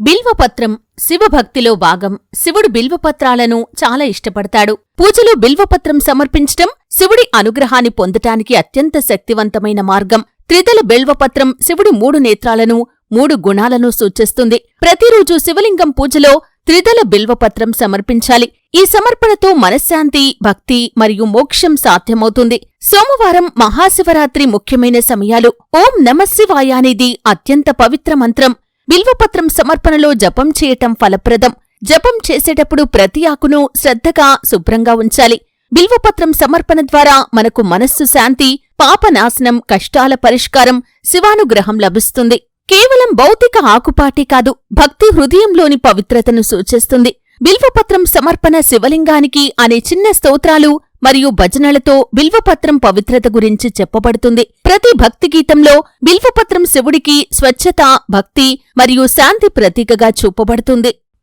బిల్వపత్రం శివభక్తిలో భాగం. శివుడు బిల్వపత్రాలను చాలా ఇష్టపడతాడు. పూజలో బిల్వపత్రం సమర్పించటం శివుడి అనుగ్రహాన్ని పొందటానికి అత్యంత శక్తివంతమైన మార్గం. త్రిదళ బిల్వపత్రం శివుడి 3 నేత్రాలను 3 గుణాలను సూచిస్తుంది. ప్రతిరోజు శివలింగం పూజలో త్రిదళ బిల్వపత్రం సమర్పించాలి. ఈ సమర్పణతో మనశ్శాంతి, భక్తి మరియు మోక్షం సాధ్యమవుతుంది. సోమవారం, మహాశివరాత్రి ముఖ్యమైన సమయాలు. ఓం నమఃశివాయ అనేది అత్యంత పవిత్ర మంత్రం. బిల్వపత్రం సమర్పణలో జపం చేయటం ఫలప్రదం. జపం చేసేటప్పుడు ప్రతి ఆకును శ్రద్ధగా శుభ్రంగా ఉంచాలి. బిల్వపత్రం సమర్పణ ద్వారా మనకు మనస్సు శాంతి, పాపనాశనం, కష్టాల పరిష్కారం, శివానుగ్రహం లభిస్తుంది. కేవలం భౌతిక ఆకుపాటి కాదు, భక్తి హృదయంలోని పవిత్రతను సూచిస్తుంది. బిల్వపత్రం సమర్పణ శివలింగానికి అనే చిన్న స్తోత్రాలు మరియు భజనలతో బిల్వపత్రం పవిత్రత గురించి చెప్పబడుతుంది. ప్రతి భక్తి గీతంలో బిల్వపత్రం శివుడికి స్వచ్ఛత, భక్తి మరియు శాంతి ప్రతీకగా చూపబడుతుంది.